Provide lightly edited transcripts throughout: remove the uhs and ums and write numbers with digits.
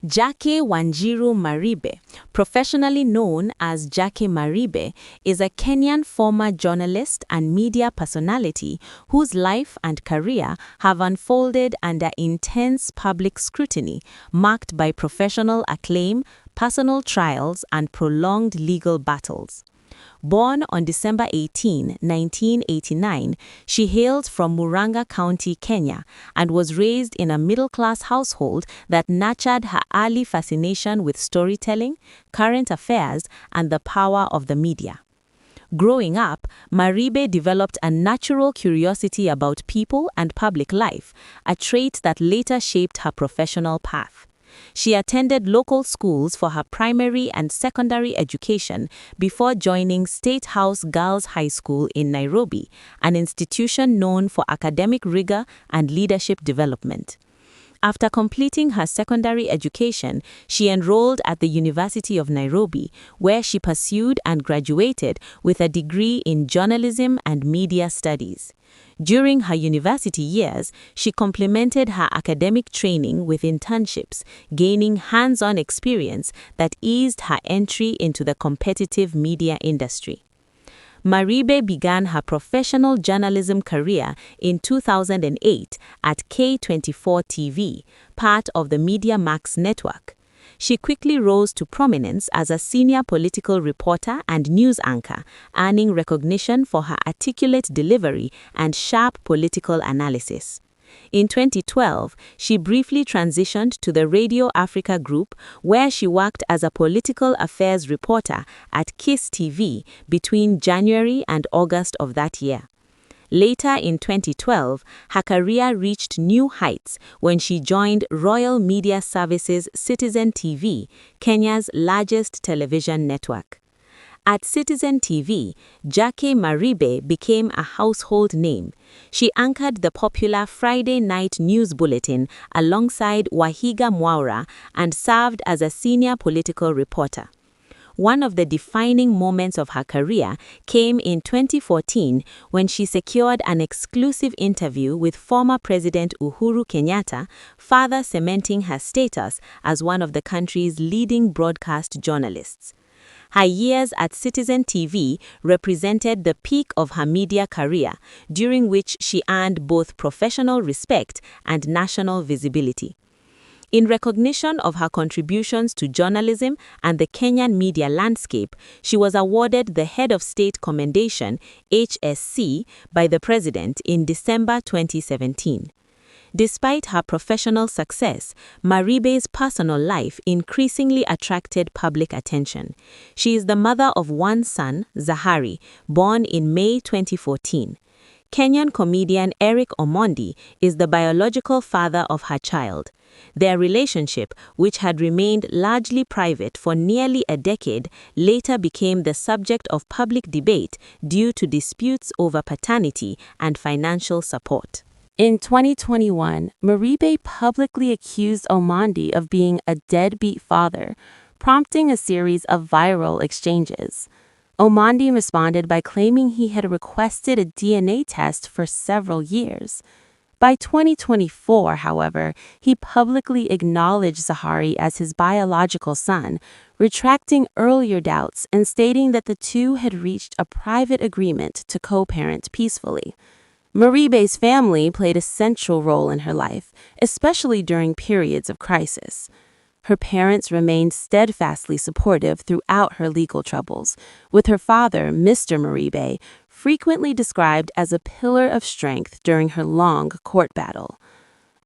Jake Wanjiru Maribe, professionally known as Jake Maribe, is a Kenyan former journalist and media personality whose life and career have unfolded under intense public scrutiny, marked by professional acclaim, personal trials, and prolonged legal battles. Born on December 18, 1989, she hailed from Murang'a County, Kenya, and was raised in a middle-class household that nurtured her early fascination with storytelling, current affairs, and the power of the media. Growing up, Maribe developed a natural curiosity about people and public life, a trait that later shaped her professional path. She attended local schools for her primary and secondary education before joining State House Girls High School in Nairobi, an institution known for academic rigor and leadership development. After completing her secondary education, she enrolled at the University of Nairobi, where she pursued and graduated with a degree in journalism and media studies. During her university years, she complemented her academic training with internships, gaining hands-on experience that eased her entry into the competitive media industry. Maribe began her professional journalism career in 2008 at K24 TV, part of the Media Max network. She quickly rose to prominence as a senior political reporter and news anchor, earning recognition for her articulate delivery and sharp political analysis. In 2012, she briefly transitioned to the Radio Africa Group, where she worked as a political affairs reporter at Kiss TV between January and August of that year. Later in 2012, her career reached new heights when she joined Royal Media Services Citizen TV, Kenya's largest television network. At Citizen TV, Jake Maribe became a household name. She anchored the popular Friday night news bulletin alongside Wahiga Mwaura and served as a senior political reporter. One of the defining moments of her career came in 2014 when she secured an exclusive interview with former President Uhuru Kenyatta, further cementing her status as one of the country's leading broadcast journalists. Her years at Citizen TV represented the peak of her media career, during which she earned both professional respect and national visibility. In recognition of her contributions to journalism and the Kenyan media landscape, she was awarded the Head of State Commendation (HSC) by the President in December 2017. Despite her professional success, Maribe's personal life increasingly attracted public attention. She is the mother of one son, Zahari, born in May 2014. Kenyan comedian Eric Omondi is the biological father of her child. Their relationship, which had remained largely private for nearly a decade, later became the subject of public debate due to disputes over paternity and financial support. In 2021, Maribe publicly accused Omondi of being a deadbeat father, prompting a series of viral exchanges. Omondi responded by claiming he had requested a DNA test for several years. By 2024, however, he publicly acknowledged Zahari as his biological son, retracting earlier doubts and stating that the two had reached a private agreement to co-parent peacefully. Maribe's family played a central role in her life, especially during periods of crisis. Her parents remained steadfastly supportive throughout her legal troubles, with her father, Mr. Maribe, frequently described as a pillar of strength during her long court battle.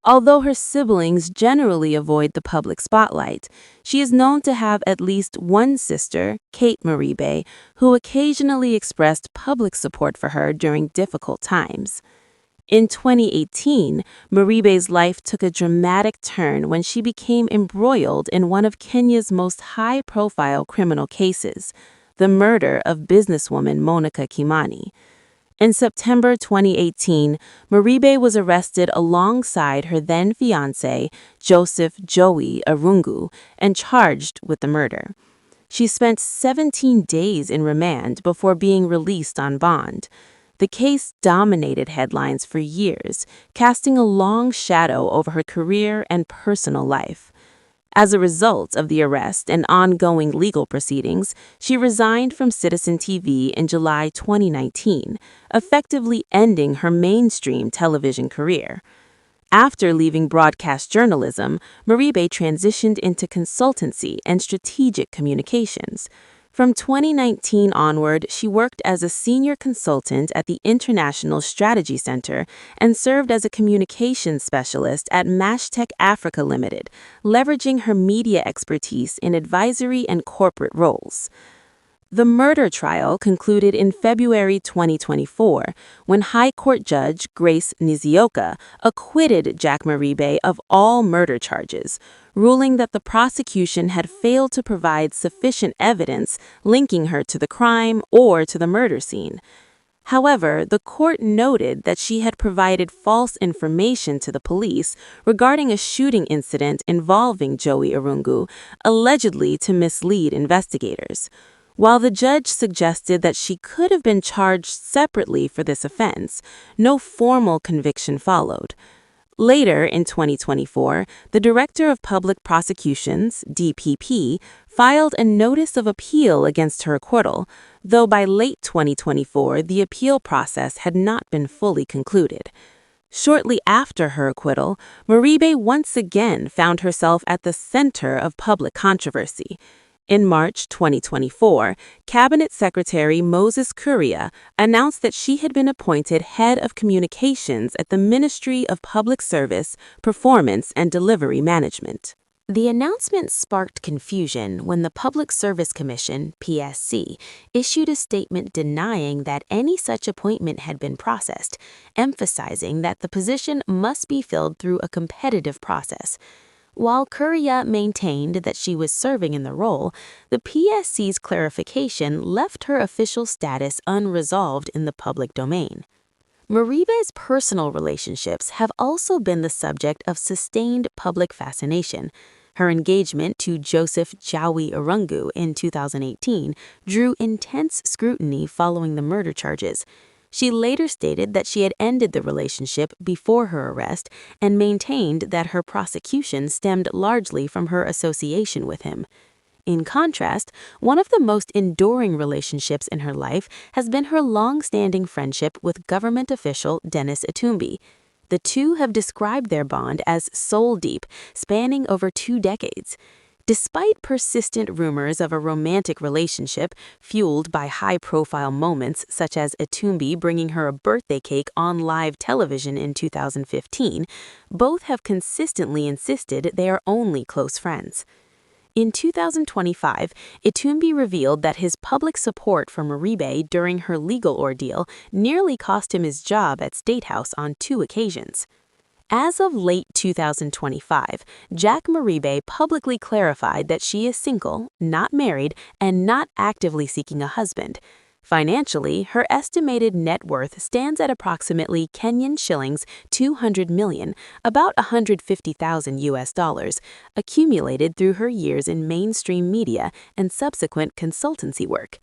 Although her siblings generally avoid the public spotlight, she is known to have at least one sister, Kate Maribe, who occasionally expressed public support for her during difficult times. In 2018, Maribe's life took a dramatic turn when she became embroiled in one of Kenya's most high-profile criminal cases, the murder of businesswoman Monica Kimani. In September 2018, Maribe was arrested alongside her then-fiancé, Joseph Joey Arungu, and charged with the murder. She spent 17 days in remand before being released on bond. The case dominated headlines for years, casting a long shadow over her career and personal life. As a result of the arrest and ongoing legal proceedings, she resigned from Citizen TV in July 2019, effectively ending her mainstream television career. After leaving broadcast journalism, Maribe transitioned into consultancy and strategic communications. From 2019 onward, she worked as a senior consultant at the International Strategy Center and served as a communications specialist at Mashtec Africa Limited, leveraging her media expertise in advisory and corporate roles. The murder trial concluded in February 2024 when High Court Judge Grace Nizioka acquitted Jack Maribe of all murder charges, ruling that the prosecution had failed to provide sufficient evidence linking her to the crime or to the murder scene. However, the court noted that she had provided false information to the police regarding a shooting incident involving Joey Irungu, allegedly to mislead investigators. While the judge suggested that she could have been charged separately for this offense, no formal conviction followed. Later in 2024, the Director of Public Prosecutions, DPP, filed a notice of appeal against her acquittal, though by late 2024 the appeal process had not been fully concluded. Shortly after her acquittal, Maribe once again found herself at the center of public controversy. In March 2024, Cabinet Secretary Moses Kuria announced that she had been appointed head of communications at the Ministry of Public Service, Performance and Delivery Management. The announcement sparked confusion when the Public Service Commission, PSC, issued a statement denying that any such appointment had been processed, emphasizing that the position must be filled through a competitive process. While Kuria maintained that she was serving in the role, the PSC's clarification left her official status unresolved in the public domain. Maribe's personal relationships have also been the subject of sustained public fascination. Her engagement to Joseph Joey Irungu in 2018 drew intense scrutiny following the murder charges. She later stated that she had ended the relationship before her arrest and maintained that her prosecution stemmed largely from her association with him. In contrast, one of the most enduring relationships in her life has been her long-standing friendship with government official Dennis Itumbi. The two have described their bond as soul-deep, spanning over 2 decades. Despite persistent rumors of a romantic relationship fueled by high-profile moments such as Itumbi bringing her a birthday cake on live television in 2015, both have consistently insisted they are only close friends. In 2025, Itumbi revealed that his public support for Maribe during her legal ordeal nearly cost him his job at State House on 2 occasions. As of late 2025, Jack Maribe publicly clarified that she is single, not married, and not actively seeking a husband. Financially, her estimated net worth stands at approximately Kenyan shillings 200 million, about $150,000, accumulated through her years in mainstream media and subsequent consultancy work.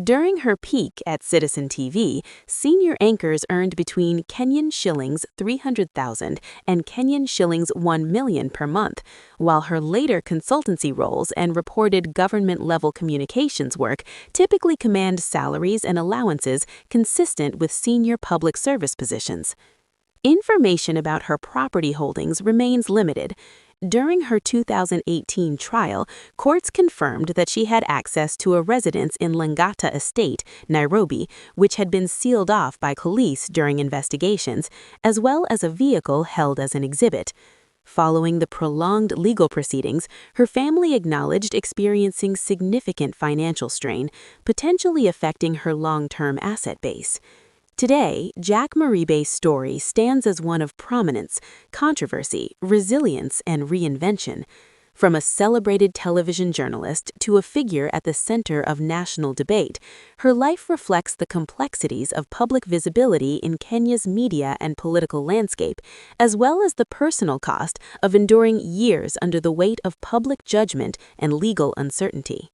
During her peak at Citizen TV, senior anchors earned between Kenyan shillings 300,000 and Kenyan shillings 1 million per month, while her later consultancy roles and reported government-level communications work typically command salaries and allowances consistent with senior public service positions. Information about her property holdings remains limited. During her 2018 trial, courts confirmed that she had access to a residence in Langata Estate, Nairobi, which had been sealed off by police during investigations, as well as a vehicle held as an exhibit. Following the prolonged legal proceedings, her family acknowledged experiencing significant financial strain, potentially affecting her long-term asset base. Today, Jack Maribe's story stands as one of prominence, controversy, resilience, and reinvention. From a celebrated television journalist to a figure at the center of national debate, her life reflects the complexities of public visibility in Kenya's media and political landscape, as well as the personal cost of enduring years under the weight of public judgment and legal uncertainty.